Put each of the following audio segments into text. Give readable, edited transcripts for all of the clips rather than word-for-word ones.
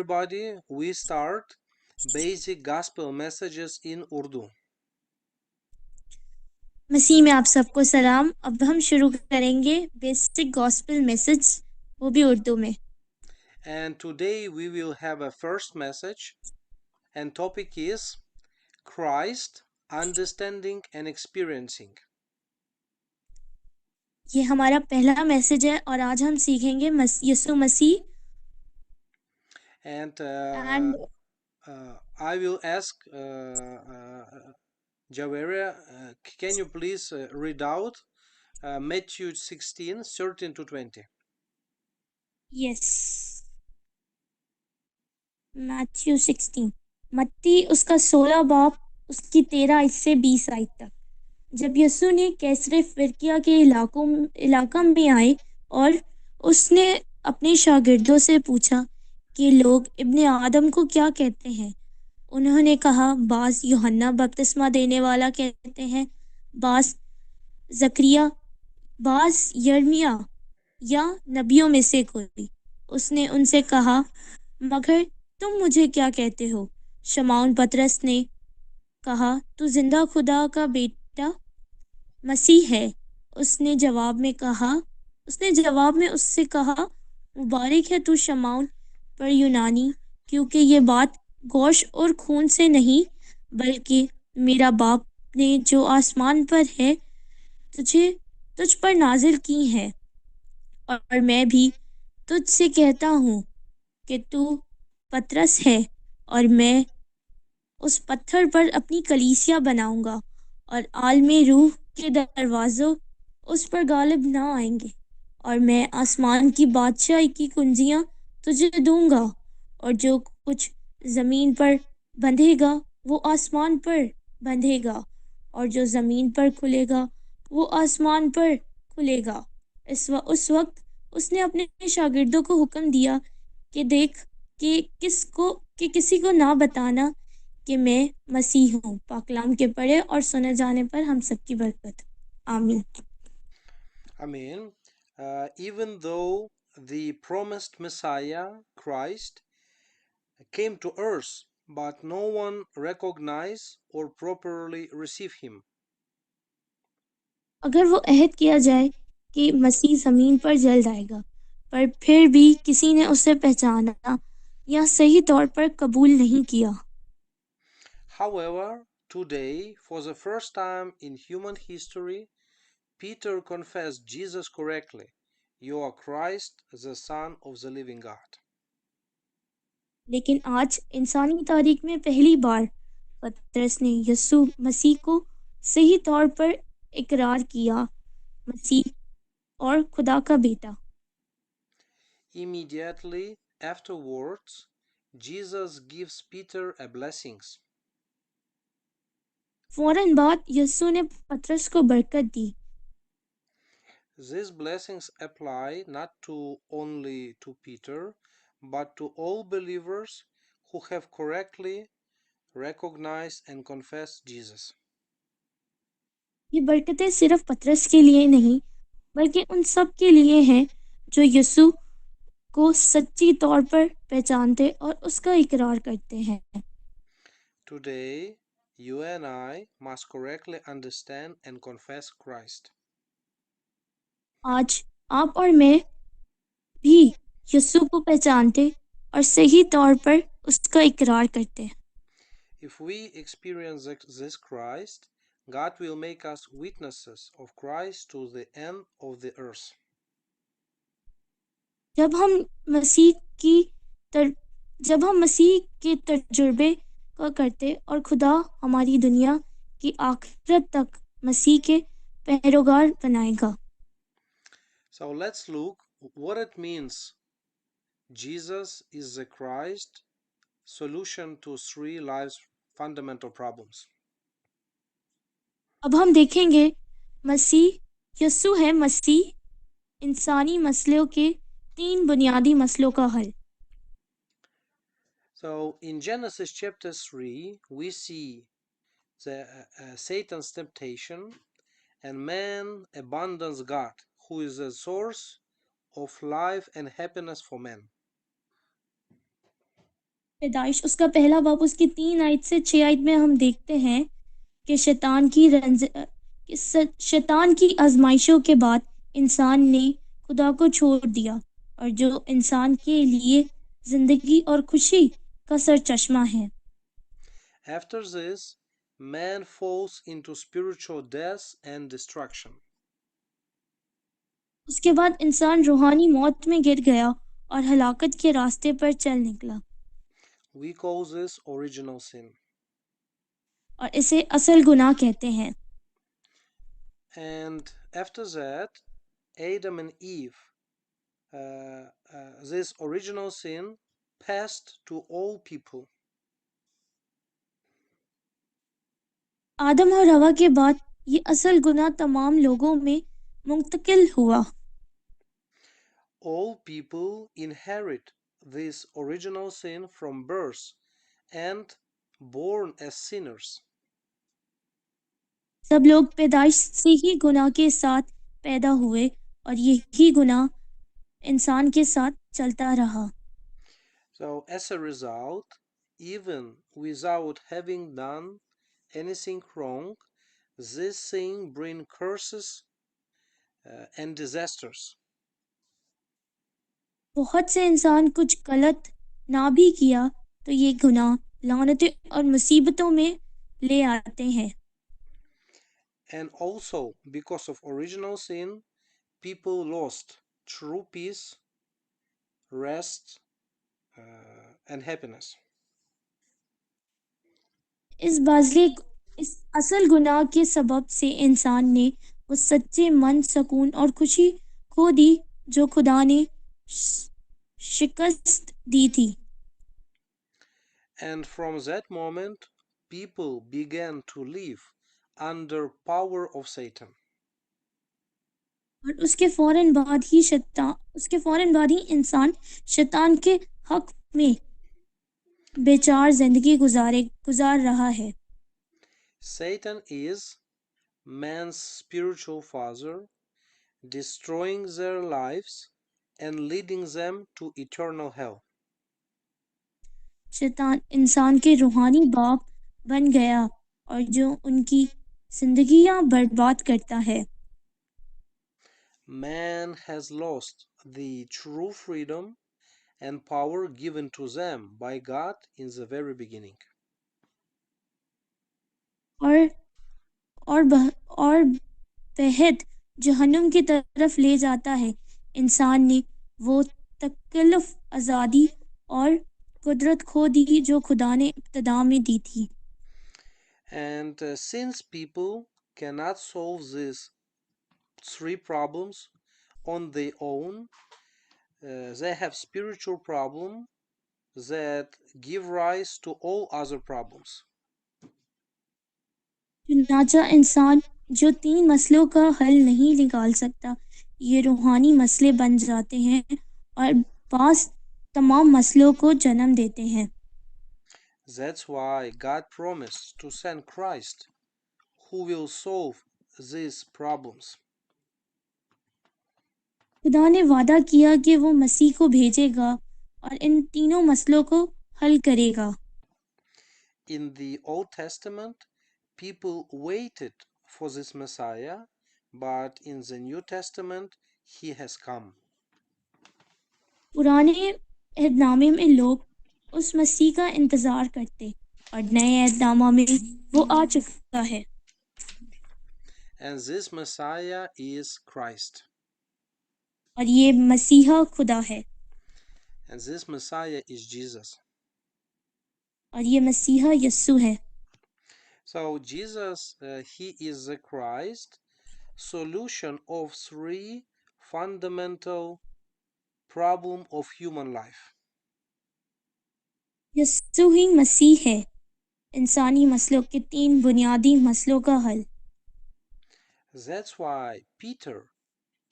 everybody, we start basic gospel messages in Urdu. मसीह में आप सबको सलाम। अब हम शुरू करेंगे बेसिक गॉस्पेल मैसेज, वो भी उर्दू में। And today we will have a first message, and topic is Christ, Understanding and Experiencing. ये हमारा पहला मैसेज है और आज हम सीखेंगे यीशु मसीह। And and I will ask Javeria, can you please read out Matthew 16, 13 to 20? Yes, Matthew 16, मत्ती उसका 16 बाब, उसकी 13 से 20 आयत तक। जब यीशु ने कैसरे फिरकिया के इलाका में आए और उसने अपने शागिर्दों से पूछा कि लोग इब्ने आदम को क्या कहते हैं। उन्होंने कहा, बास यूहन्ना बपतिस्मा देने वाला कहते हैं, बास जकरिया, बास यर्मिया या नबियों में से कोई। उसने उनसे कहा, मगर तुम मुझे क्या कहते हो? शमौन पतरस ने कहा, तू जिंदा खुदा का बेटा मसीह है। उसने जवाब में उससे कहा, मुबारक है तू शमौन पर यूनानी, क्योंकि ये बात गोश और खून से नहीं बल्कि मेरा बाप ने जो आसमान पर है तुझे तुझ पर नाजिल की है। और मैं भी तुझसे कहता हूँ कि तू पतरस है और मैं उस पत्थर पर अपनी कलीसिया बनाऊंगा और आलमे रूह के दरवाजों उस पर गालिब ना आएंगे। और मैं आसमान की बादशाही की कुंजियां तुझे दूंगा, और जो कुछ जमीन पर बंधेगा वो आसमान पर बंधेगा, और जो जमीन पर खुलेगा वो आसमान पर खुलेगा। उस वक्त उसने अपने शागिर्दों को हुक्म दिया कि देख कि किसी को ना बताना कि मैं मसीह हूँ। पाकलाम के पढ़े और सुने जाने पर हम सबकी बरकत। आमीन। Amen. Even though the promised Messiah, Christ, came to earth, but no one recognized or properly received him. अगर वो अहद किया जाए कि मसीह ज़मीन पर जल्द आएगा, पर फिर भी किसी ने उसे पहचाना या सही तौर पर कबूल नहीं किया। However, today, for the first time in human history, Peter confessed Jesus correctly. You are Christ, the Son of the living God. लेकिन आज इंसानी तारीख में पहली बार पतरस ने यीशु मसीह को सही तौर पर इकरार किया, मसीह और खुदा का बेटा। Immediately afterwards, Jesus gives Peter a blessings. फौरन बाद यीशु ने पतरस को बरकत दी। These blessings apply not to only to Peter, but to all believers who have correctly recognized and confessed Jesus. ये बरकतें सिर्फ पतरस के लिए नहीं बल्कि उन सब के लिए हैं जो यीशु को सच्ची तौर पर पहचानते और उसका इकरार करते हैं। Today, you and I must correctly understand and confess Christ. आज आप और मैं भी यीशु को पहचानते और सही तौर पर उसका इकरार करते हैं। If we experience this Christ, God will make us witnesses of Christ to the end of the earth. जब हम मसीह की तर जब हम मसीह के तजुर्बे का करते और खुदा हमारी दुनिया की आखिरत तक मसीह के पैरोकार बनाएगा। So let's look what it means. Jesus is the Christ, solution to three life's fundamental problems. अब हम देखेंगे मसीह यीशु है मसीह इंसानी मसलों के 3 बुनियादी मसलों का हल। So in Genesis chapter 3, we see the Satan's temptation, and man abandons God, who is the source of life and happiness for man. पैदाइश उसका पहला बाब उसकी 3 आयत से 6 आयत में हम देखते हैं कि शैतान की आजमाइशों के बाद इंसान ने खुदा को छोड़ दिया, और जो इंसान के लिए जिंदगी और खुशी का सरचश्मा है। After this, man falls into spiritual death and destruction. उसके बाद इंसान रूहानी मौत में गिर गया और हलाकत के रास्ते पर चल निकला, We call this original sin. और इसे असल गुनाह कहते हैं। And after that, Adam and Eve, this original sin passed to all people. आदम और हवा के बाद ये असल गुनाह तमाम लोगों में मुंतकिल हुआ। All people inherit this original sin from birth and born as sinners. सब लोग पैदाइश से ही गुनाह के साथ पैदा हुए, और यही गुनाह इंसान के साथ चलता रहा। So as a result, even without having done anything wrong, this sin brings curses and disasters. बहुत से इंसान कुछ गलत ना भी किया तो ये गुनाह लानतें और मुसीबतों में ले आते हैं। And also, because of original sin, people lost true peace, rest, and happiness. इस असल गुनाह के सबब से इंसान ने वो सच्चे मन, सुकून और खुशी खो दी जो खुदा ने शिकस्त दी थी। And from that moment, people began to live under power of Satan. और उसके फौरन बाद ही इंसान शैतान के हक में बेचार जिंदगी गुजार रहा है। Satan is man's spiritual father, destroying their lives and leading them to eternal hell. शैतान इंसान के रूहानी बाप बन गया और जो उनकी जिंदगियां बर्बाद करता है। Man has lost the true freedom and power given to them by God in the very beginning. और और बेहद जहन्नुम की तरफ ले जाता है। इंसान ने वो तकल्लुफ, आज़ादी और कुदरत खो दी जो खुदा ने इब्तिदा में दी थी। And since people cannot solve these three problems on their own, they have spiritual problems that give rise to all other problems. चुनाचा इंसान जो 3 मसलों का हल नहीं निकाल सकता, ये रूहानी मसले बन जाते हैं और बास तमाम मसलों को जन्म देते हैं। That's why God promised to send Christ who will solve these problems. खुदा ने वादा किया कि वो मसीह को भेजेगा और इन तीनों मसलों को हल करेगा। In the Old Testament, people waited for this Messiah, but in the New Testament, he has come. पुराने अहदनामे में लोग उस मसीह का इंतजार करते, और नए अहदनामा में वो आ चुका है। And this Messiah is Christ. और ये मसीहा खुदा है। And this Messiah is Jesus. और ये मसीहा यस्सु है। So Jesus, he is the Christ, solution of three fundamental problem of human life. Yesu ही मसीह है, इंसानी मसलों के 3 बुनियादी मसलों का हल। That's why Peter,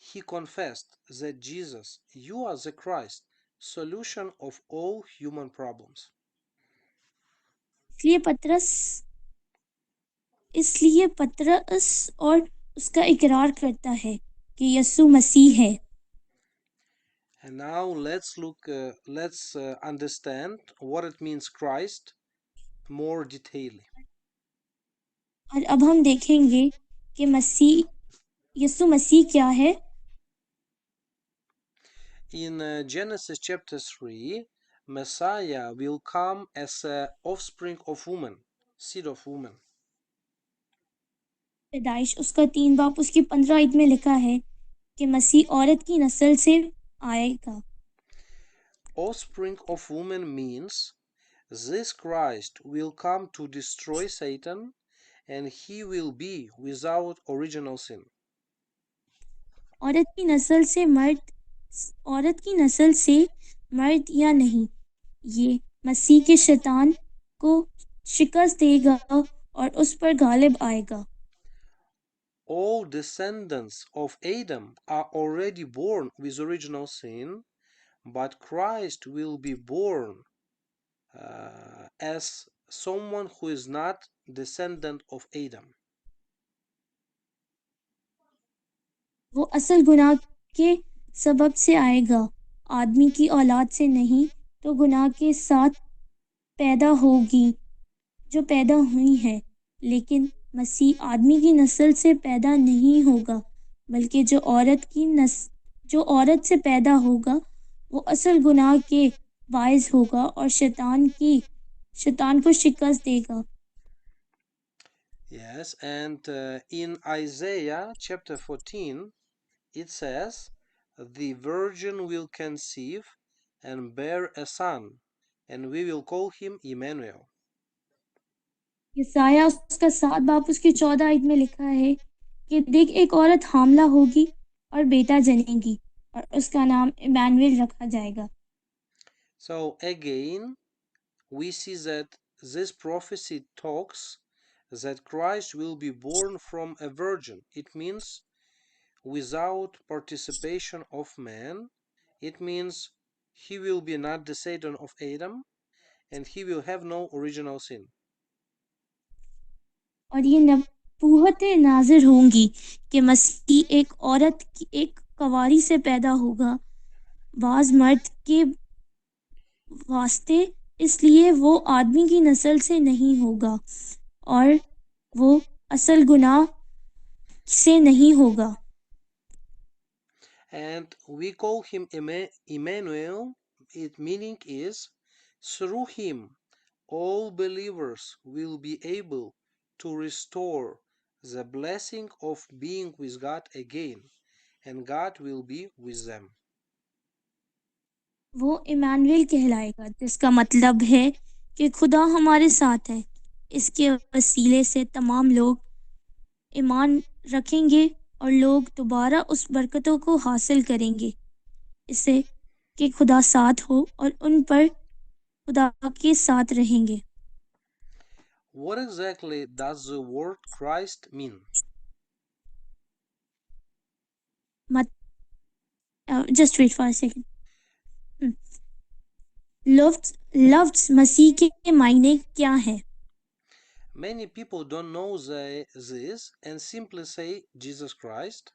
he confessed that Jesus, you are the Christ, solution of all human problems. इसलिए पतरस और उसका इकरार करता है कि यस्सु मसीह है। And now let's understand what it means Christ more detailedly. और अब हम देखेंगे कि यीशु मसीह क्या है। In Genesis chapter 3, Messiah will come as a offspring of woman, seed of woman. पैदाइश उसका 3 बाप उसकी 15 आयत में लिखा है कि मसीह औरत की नस्ल से आएगा। Offspring of woman means this Christ will come to destroy Satan and he will be without original sin. औरत की नस्ल से मर्द औरत की नस्ल से मर्द या नहीं, ये मसीह के शैतान को शिकस्त देगा और उस पर गालिब आएगा। All descendants of Adam are already born with original sin, but Christ will be born as someone who is not descendant of Adam. वो असल गुनाह के सबब से आएगा, आदमी की औलाद से नहीं तो गुनाह के साथ पैदा होगी जो पैदा हुई है। लेकिन मसीह आदमी की नस्ल से पैदा नहीं होगा, बल्कि जो औरत से पैदा होगा वो असल गुनाह के बायस होगा और शैतान को शिकस्त देगा। Yes, and in Isaiah chapter 14, it says, the virgin will conceive and bear a son, and we will call him Emmanuel. यसाया उसका 7 बाप उसकी 14 आयत में लिखा है कि देख एक औरत हामला होगी और बेटा जनेगी और उसका नाम इमानुएल रखा जाएगा। So again, we see that this prophecy talks that Christ will be born from a virgin. It means without participation of man. It means he will be not descendant of Adam and he will have no original sin. और ये नबूवतें नाजिर होंगी कि मसीह एक कवारी से पैदा होगा, बाज मर्द के वास्ते, इसलिए वो आदमी की नस्ल से नहीं होगा और वो असल गुनाह से नहीं होगा। And we call him Emmanuel. Its meaning is through him all believers will be able to restore the blessing of being with God again, and God will be with them. वो इमानुएल कहलाएगा, जिसका मतलब है कि खुदा हमारे साथ है। इसके वसीले से तमाम लोग ईमान रखेंगे और लोग दोबारा उस बरकतों को हासिल करेंगे, इससे कि खुदा साथ हो और उन पर खुदा के साथ रहेंगे। What exactly does the word Christ mean? मत just wait for a second. लफ्ज मसीह के मायने क्या है? Many people don't know this and simply say Jesus Christ.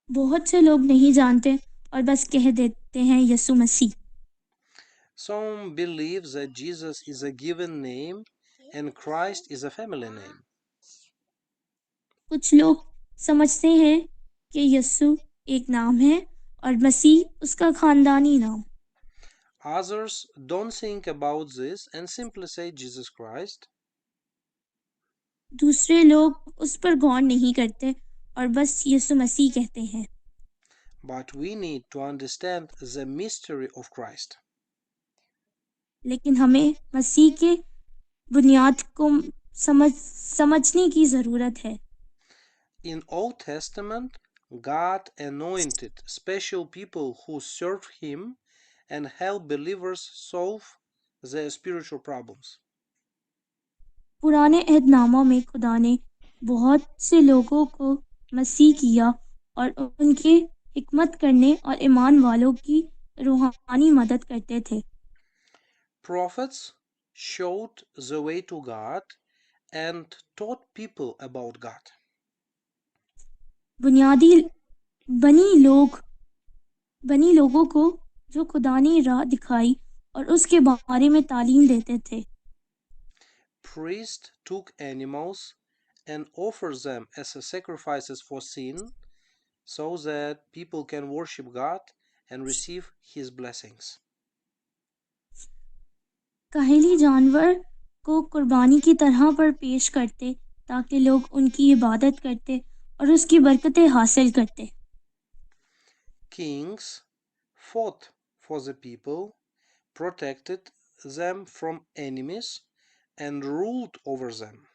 बहुत से लोग नहीं जानते और बस कह देते हैं यीशु मसीह। Some believe that Jesus is a given name and Christ is a family name. कुछ लोग समझते हैं कि यीशु एक नाम है और मसीह उसका खानदानी नाम। Others don't think about this and simply say Jesus Christ. दूसरे लोग उस पर गौर नहीं करते और बस यीशु मसीह कहते हैं। But we need to understand the mystery of Christ. लेकिन हमें मसीह के बुनियाद को समझने की ज़रूरत है। In Old Testament, God anointed special people who served him and help believers solve their spiritual problems. पुराने अहदनामा में खुदा ने बहुत से लोगों को मसीह किया और उनके हिकमत करने और ईमान वालों की रूहानी मदद करते थे। Prophets showed the way to God and taught people about God. बुनियादी बनी लोग बनी लोगों को जो खुदा ने राह दिखाई और उसके बारे में तालीम देते थे। Priests took animals and offered them as sacrifices for sin so that people can worship God and receive his blessings. काहेली जानवर को कुर्बानी की तरह पर पेश करते ताकि लोग उनकी इबादत करते और उसकी बरकतें हासिल करते। Kings fought for the people, protected them from enemies, and ruled over them.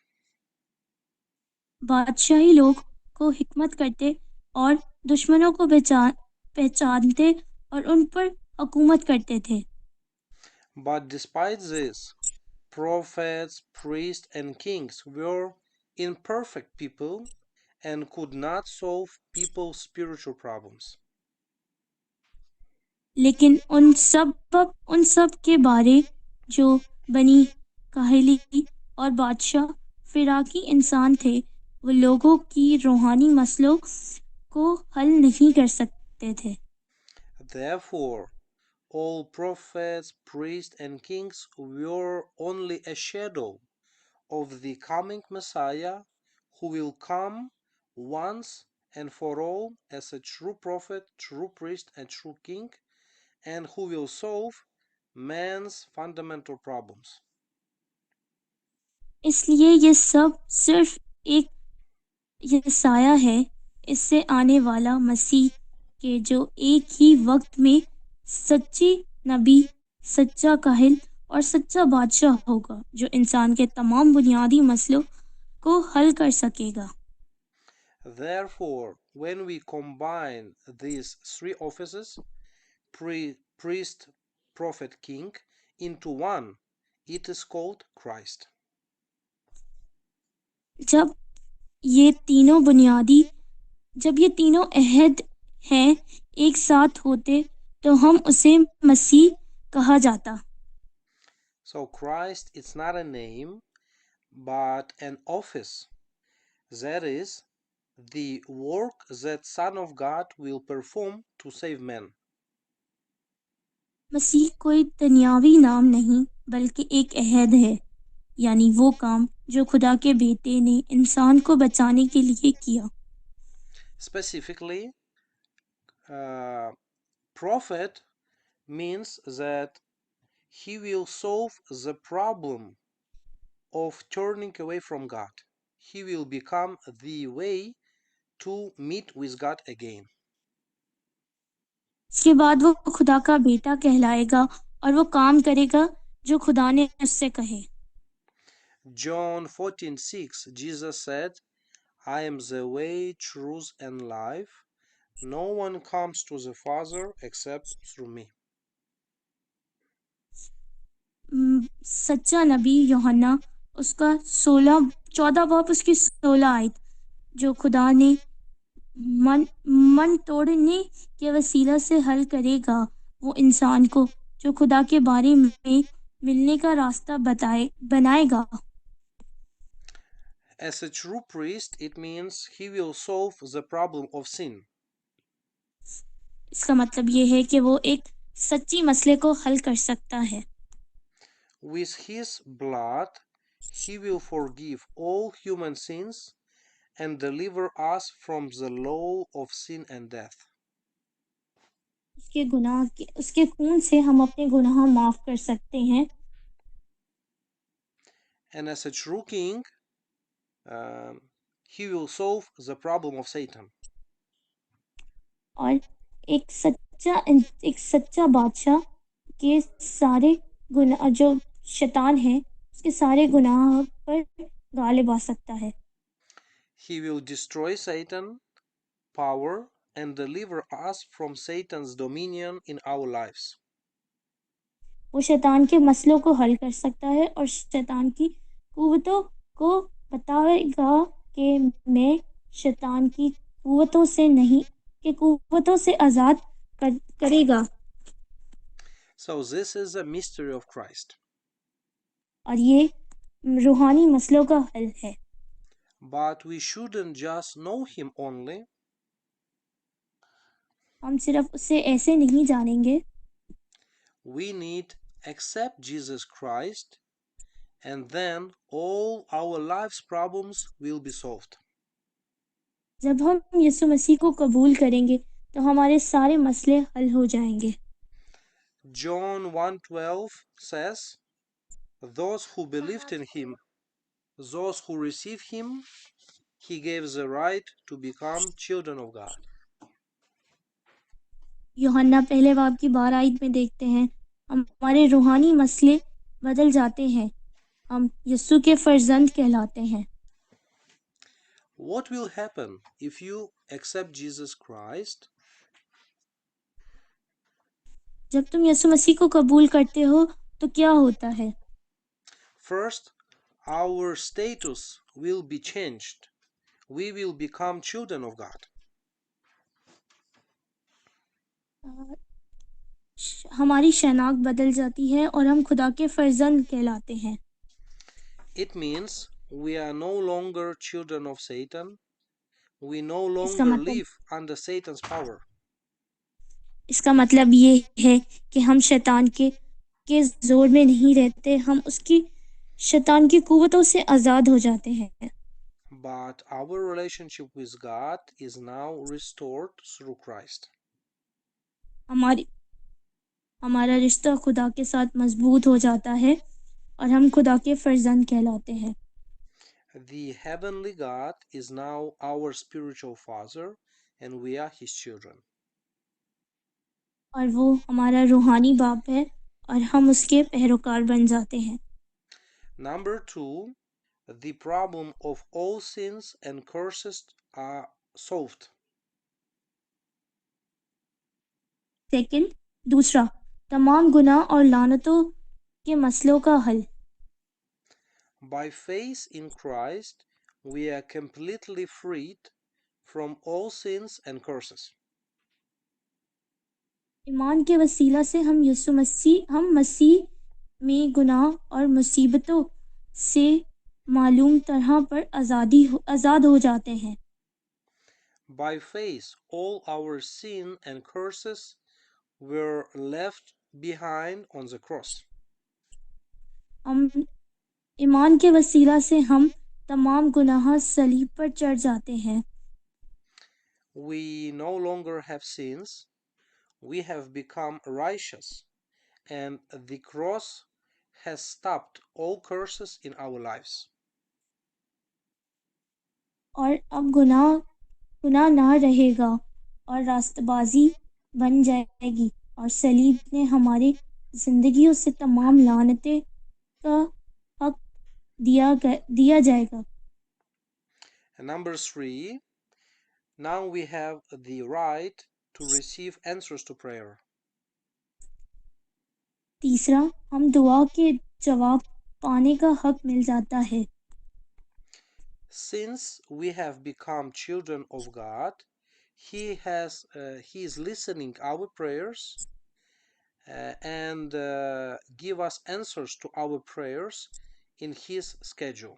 बादशाही लोग को हिकमत करते और दुश्मनों को पहचानते और उन पर हुकूमत करते थे। But despite this, prophets, priests, and kings were imperfect people and could not solve people's spiritual problems. लेकिन उन सब के बारे जो बनी काहली और बादशाह फिराकी इंसान थे, वो लोगों की रूहानी मसलों को हल नहीं कर सकते थे। Therefore, all prophets, priests, and kings were only a shadow of the coming Messiah who will come once and for all as a true prophet, true priest, and true king, and who will solve man's fundamental problems. इसलिए ये सब सिर्फ एक यसाया है, इससे आने वाला मसीह के जो एक ही वक्त में सच्ची नबी, सच्चा काहिल और सच्चा बादशाह होगा, जो इंसान के तमाम बुनियादी मसलों को हल कर सकेगा। Therefore, when we combine these three offices, priest, prophet, king, into one, it is called Christ. जब ये तीनों अहद हैं एक साथ होते तो हम उसे मसीह कहा जाता। So Christ is not a name but an office. That is the work that Son of God will perform to save men. मसीह कोई दुनियावी नाम नहीं बल्कि एक अहद है, यानी वो काम जो खुदा के बेटे ने इंसान को बचाने के लिए किया। Specifically, prophet means that he will solve the problem of turning away from God. He will become the way to meet with God again. इसके बाद वो खुदा का बेटा कहलाएगा और वो काम करेगा जो खुदा ने उससे कहे। John 14:6, Jesus said, I am the way, truth, and life. No one comes to the Father except through me. सच्चा नबी यूहन्ना उसका 14 बाब उसकी 16 आयत, जो खुदा ने मन तोड़ने के वसीला से हल करेगा, वो इंसान को जो खुदा के बारे में मिलने का रास्ता बनाएगा। As a true priest, it means he will solve the problem of sin. इसका मतलब ये है कि वो एक सच्ची मसले को हल कर सकता है। With his blood, he will forgive all human sins and deliver us from the law of sin and death. उसके खून से हम अपने गुनाह माफ कर सकते हैं। And as a true king, he will solve the problem of Satan. और एक सच्चा बादशाह के सारे गुनाह जो शैतान है उसके सारे गुनाह पर गालिब आ सकता है। He will destroy Satan power and deliver us from Satan's dominion in our lives. वो शैतान के मसलों को हल कर सकता है और शैतान की कुव्वतों को बताएगा कि मैं शैतान की कुव्वतों से नहीं कि कुव्वतों से आज़ाद करेगा। So this is the mystery of Christ. और ये रूहानी मसलों का हल है। But we shouldn't just know him only. हम सिर्फ उसे ऐसे नहीं जानेंगे। We need accept Jesus Christ, and then all our life's problems will be solved. जब हम यीशु मसीह को कबूल करेंगे तो हमारे सारे मसले हल हो जाएंगे। John 1:12 says, those who believed in him, those who received him, he gave the right to become children of God. यूहन्ना पहले बाब की 12 आयत में देखते हैं, हमारे रूहानी मसले बदल जाते हैं, हम यीशु के फर्जंद कहलाते हैं। What will happen if you accept Jesus Christ? जब तुम यीशु मसीह को कबूल करते हो तो क्या होता है? First, our status will be changed. We will become children of God. हमारी शनाख्त बदल जाती है और हम खुदा के फर्जंद कहलाते हैं। It means we are no longer children of Satan. We no इसका longer मतलब live under Satan's power. इसका मतलब ये है कि हम शैतान के जोर में नहीं रहते, हम उसकी शैतान की कुव्वतों से आज़ाद हो जाते हैं। But our relationship with God is now restored through Christ. हमारी हमारा रिश्ता खुदा के साथ मजबूत हो जाता है और हम खुदा के फर्जंद कहलाते हैं। The heavenly God is now our spiritual father and we are his children. और वो हमारा रूहानी बाप है और हम उसके पैरोकार बन जाते हैं। Number 2, the problem of all sins and curses are solved. Second, दूसरा, तमाम गुनाह और लानतों के मसलों का हल। By faith in Christ, we are completely freed from all sins and curses. ईमान के वसीला से हम मसीह में गुनाह और मुसीबतों से मालूम तरह पर आज़ाद हो जाते हैं। By faith, all our sin and curses were left behind on the cross. हम ईमान के वसीला से हम तमाम गुनाह सलीब पर चढ़ जाते हैं। We no longer have sins, we have become righteous, and the cross has stopped all curses in our lives. और अब गुनाह ना रहेगा और रास्तबाजी बन जाएगी और सलीब ने हमारी जिंदगियों से तमाम लानतें का हक दिया जाएगा। And number 3, now we have the right to receive answers to prayer. तीसरा, हम दुआ के जवाब पाने का हक मिल जाता है। Since we have become children of God, he is listening our prayers and give us answers to our prayers in his schedule.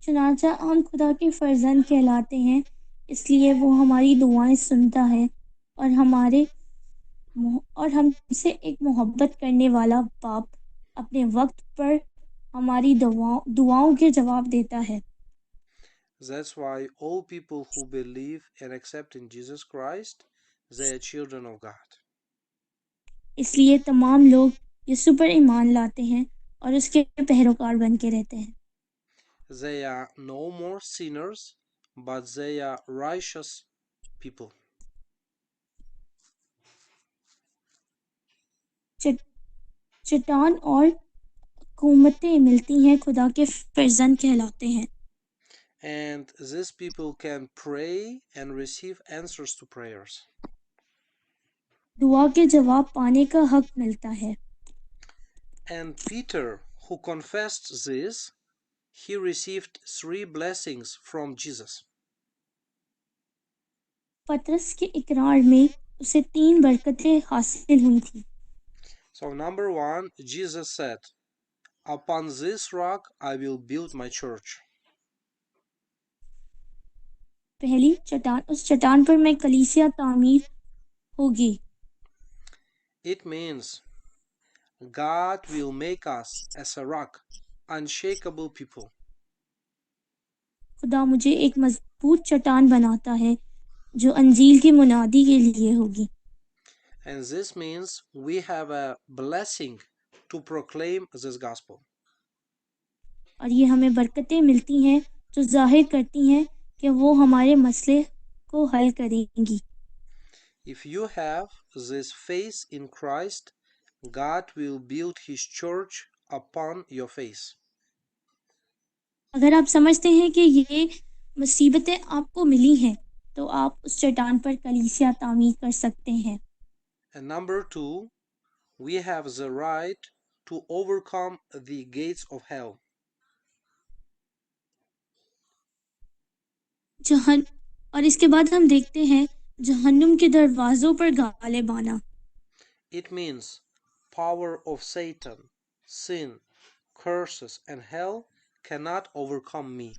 चुनांचा हम खुदा के फर्जंद कहलाते हैं, इसलिए वो हमारी दुआएं सुनता है और हमसे एक मोहब्बत करने वाला बाप अपने वक्त पर हमारी दुआओं के जवाब देता है। That's why all people who believe and accept in Jesus Christ, they are children of God. इसलिए तमाम लोग यीशु पर ईमान लाते हैं और उसके पैरोकार बन के रहते हैं। They are no more sinners, but they are righteous people. चट्टान और हुकूमतें मिलती हैं, खुदा के फर्जंद कहलाते हैं। And these people can pray and receive answers to prayers. दुआ के जवाब पाने का हक मिलता है। And Peter, who confessed this, he received 3 blessings from Jesus. पतरस के इकरार में उसे 3 बरकतें हासिल हुई थी। So number 1, Jesus said, upon this rock I will build my church. पहली चट्टान, उस चट्टान पर मैं कलीसिया तामीर होगी। It means God will make us as a rock, unshakable people. खुदा मुझे एक मजबूत चट्टान बनाता है जो अंजील की मुनादी के लिए होगी। And this means we have a blessing to proclaim this gospel. और ये हमें बरकतें मिलती हैं जो जाहिर करती हैं कि वो हमारे मसले को हल करेंगी। If you have this faith in Christ, God will build his church upon your faith. अगर आप समझते हैं कि ये मुसीबतें आपको मिली हैं तो आप उस चट्टान पर कलीसिया तामीर कर सकते हैं। And number two, we have the right to overcome the gates of hell. जहन और इसके बाद हम देखते हैं जहन्नुम के दरवाज़ों पर गालिब आना। It means power of Satan, sin, curses, and hell cannot overcome me.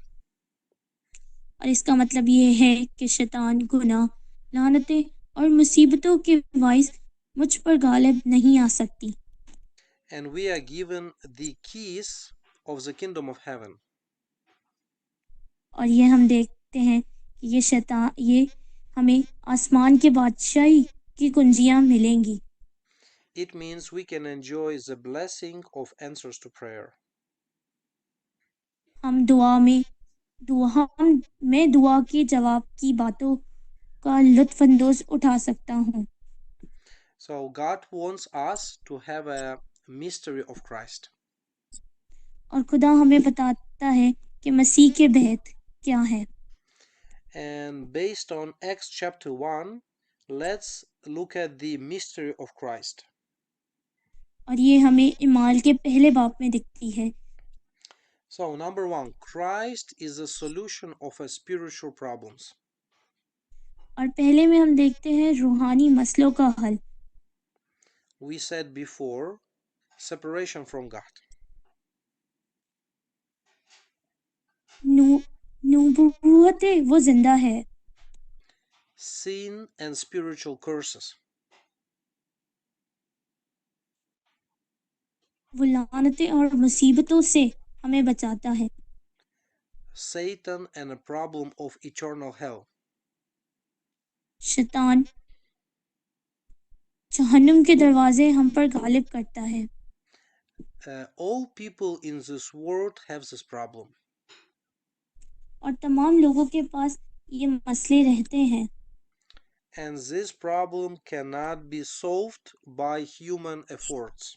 और इसका मतलब ये है कि शैतान, गुनाह, लानतें और मुसीबतों के बाइस मुझ पर गालिब नहीं आ सकती। And we are given the keys of the kingdom of heaven. और ये हम देखते हैं कि ये हमें आसमान के बादशाही की कुंजियां मिलेंगी। It means we can enjoy the blessing of answers to prayer. हम दुआ में मैं दुआ के जवाब की बातों का लुत्फानंदोज उठा सकता हूँ। So God wants us to have a mystery of Christ. और खुदा हमें बताता है कि मसीह के भेद क्या है। And based on Acts chapter 1, let's look at the mystery of Christ. और ये हमें इमाल के पहले बाब में दिखती है। So number one, Christ is the solution of a spiritual problems. और पहले में हम देखते हैं रूहानी मसलों का हल। We said before, separation from God. नूबुवत वो जिंदा है। Sin and spiritual curses. वो लानतें और मुसीबतों से हमें बचाता है। Satan and a problem of eternal hell. शैतान जहन्नुम के दरवाजे हम पर गालिब करता है। All people in this world have this problem. और तमाम लोगों के पास ये मसले रहते हैं। And this problem cannot be solved by human efforts.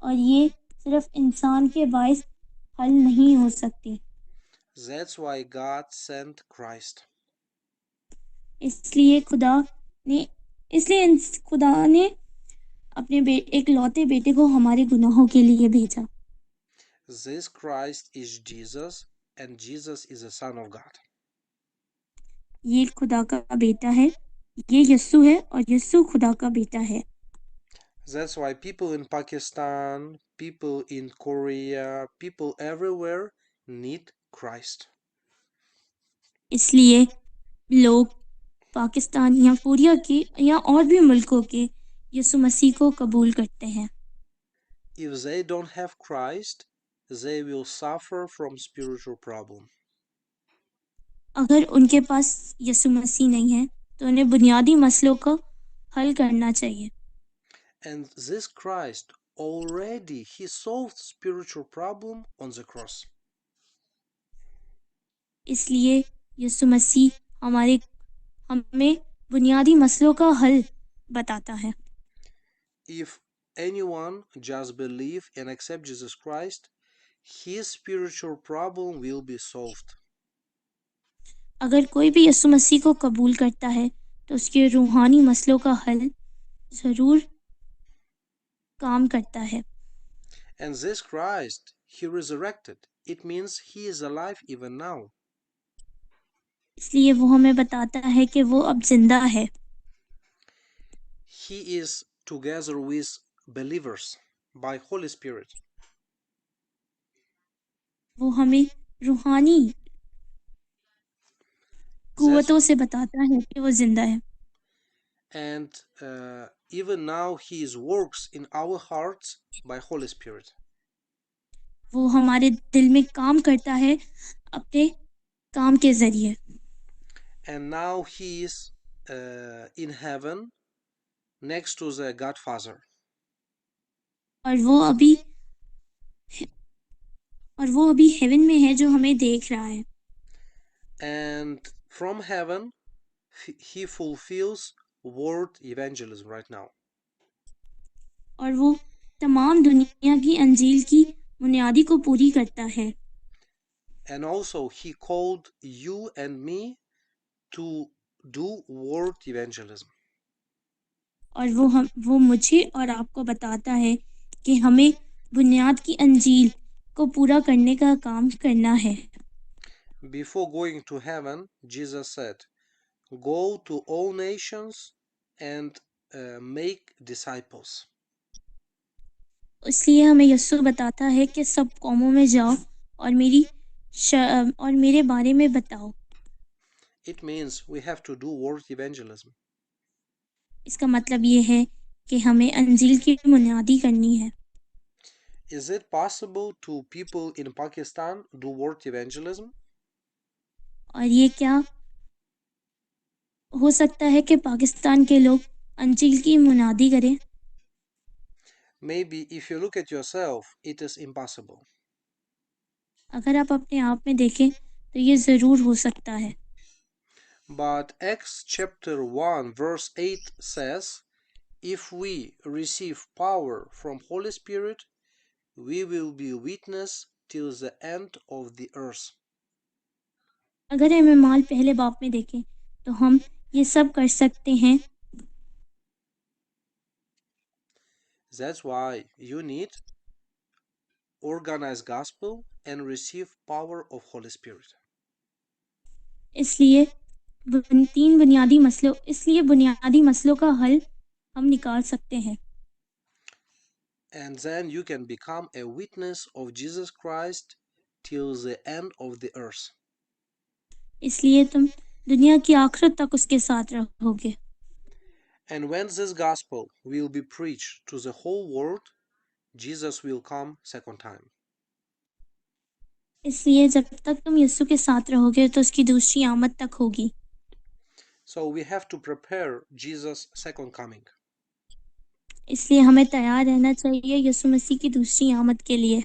और ये सिर्फ इंसान के बाइस हल नहीं हो सकती। That's why God sent Christ. इसलिए खुदा ने अपने एक लौते बेटे को हमारे गुनाहों के लिए भेजा। This Christ is Jesus, and Jesus is the Son of God. ये खुदा का बेटा है, ये यस्सु है और यस्सु खुदा का बेटा है। That's why people in Pakistan, people in Korea, people everywhere need Christ. इसलिए लोग पाकिस्तान या कोरिया के या और भी मुल्कों के यीशु मसीह को कबूल करते हैं। If they don't have Christ, they will suffer from spiritual problem. अगर उनके पास यीशु मसीह नहीं है तो उन्हें बुनियादी मसलों का हल करना चाहिए। And this Christ already he solved spiritual problem on the cross. इसलिए यीशु मसीह हमें बुनियादी मसलों का हल बताता है। If anyone just believe and accept Jesus Christ, his spiritual problem will be solved. अगर कोई भी यीशु मसीह को कबूल करता है तो उसके रूहानी मसलों का हल ज़रूर काम करता है। And this Christ, he resurrected. It means he is alive even now. इसलिए वो हमें बताता है कि वो अब जिंदा है। He is together with believers by Holy Spirit. वो हमें रूहानी कुव्वतों से बताता है कि वो जिंदा है। And even now He works in our hearts by Holy Spirit. वो हमारे दिल में काम करता है अपने काम के जरिए। And now He is in heaven next to the God Father. और वो अभी हेवन में है जो हमें देख रहा है। And from heaven He fulfills world evangelism right now. और वो तमाम दुनिया की अंजील की बुनियादी को पूरी करता है। And also He called you and me to do world evangelism. और वो मुझे और आपको बताता है कि हमें बुनियाद की अंजील को पूरा करने का काम करना है। Before going to heaven, Jesus said, "Go to all nations and make disciples." इसलिए हमें यीशु बताता है कि सब कौमों में जाओ और और मेरे बारे में बताओ। It means we have to do world evangelism. इसका मतलब ये है कि हमें अंजील की बुनियादी करनी है। Is it possible to people in Pakistan do world evangelism? और ये क्या हो सकता है कि पाकिस्तान के लोग अंजील की मुनादी करें? Maybe if you look at yourself, it is impossible. अगर आप अपने आप में देखें तो ये ज़रूर हो सकता है। But Acts chapter 1 verse 8 says, if we receive power from Holy Spirit, we will be witness till the end of the earth. अगर हम माल पहले बाप में देखें तो हम ये सब कर सकते हैं। That's why you need organized gospel and receive power of Holy Spirit. इसलिए बुनियादी मसलों का हल हम निकाल सकते हैं। And then you can become a witness of Jesus Christ till the end of the earth. इसलिए तुम दुनिया की आखिरत तक उसके साथ रहोगे। And when this gospel will be preached to the whole world, Jesus will come second time. इसलिए जब तक तुम यीशु के साथ रहोगे तो उसकी दूसरी आमद तक होगी। So we have to prepare Jesus' second coming. इसलिए हमें तैयार रहना चाहिए यीशु मसीह की दूसरी आमद के लिए।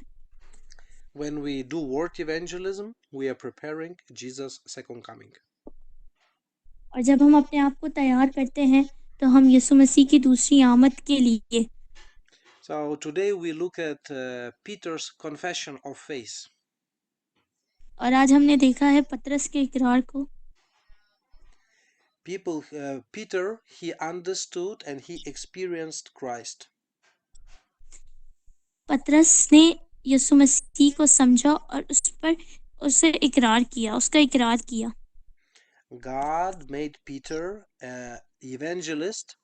When we do world evangelism, we are preparing Jesus' second coming. और जब हम अपने आप को तैयार करते हैं तो हम यीशु मसीह की दूसरी आमद के लिए। So today we look at Peter's confession of faith. और आज हमने देखा है पतरस के इकरार को। Peter, he understood and he experienced Christ. पतरस ने यीशु मसीह को समझा और उसका इकरार किया। God made Peter an evangelist.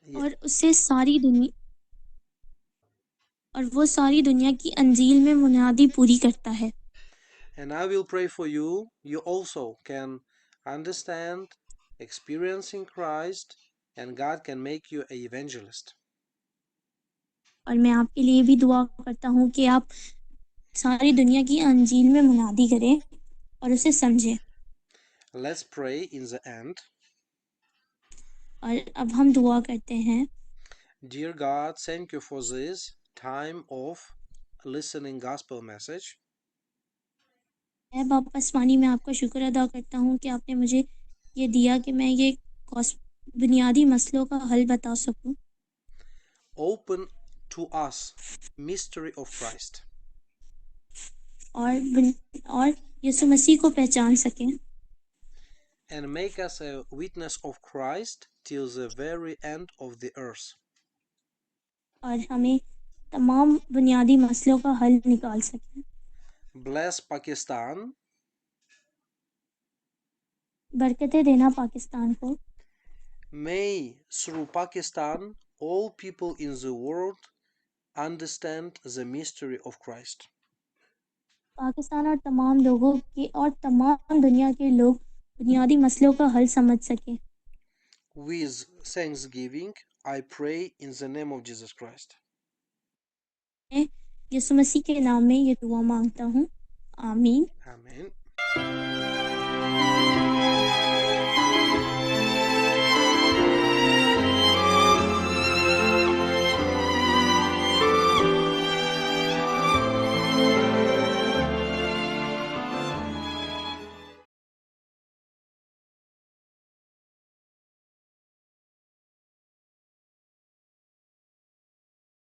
और वो सारी दुनिया की अंजील में बुनियादी पूरी करता है। And I will pray for you. You also can understand, experiencing Christ, and God can make you an evangelist. और मैं आपके लिए भी दुआ करता हूँ कि आप सारी दुनिया की अंजील में मुनादी करें और उसे समझें। Let's pray in the end. और अब हम दुआ करते हैं। Dear God, thank you for this time of listening gospel message. मैं बाप आसमानी में आपका शुक्र अदा करता हूँ कि आपने मुझे ये दिया कि मैं ये बुनियादी मसलों का हल बता सकूं। Open to us mystery of Christ. और यीशु मसीह को पहचान सकें। And make us a witness of Christ till the very end of the earth. और हमें तमाम बुनियादी मसलों का हल निकाल सकें। Bless Pakistan. बरकतें देना पाकिस्तान को। May through Pakistan all people in the world understand the mystery of Christ. Pakistan और तमाम लोगों के और तमाम दुनिया के लोग बुनियादी मसलों का हल समझ सकें। With thanksgiving, I pray in the name of Jesus Christ. मैं यीशु मसीह के नाम में ये दुआ मांगता हूँ। आमीन। Amen.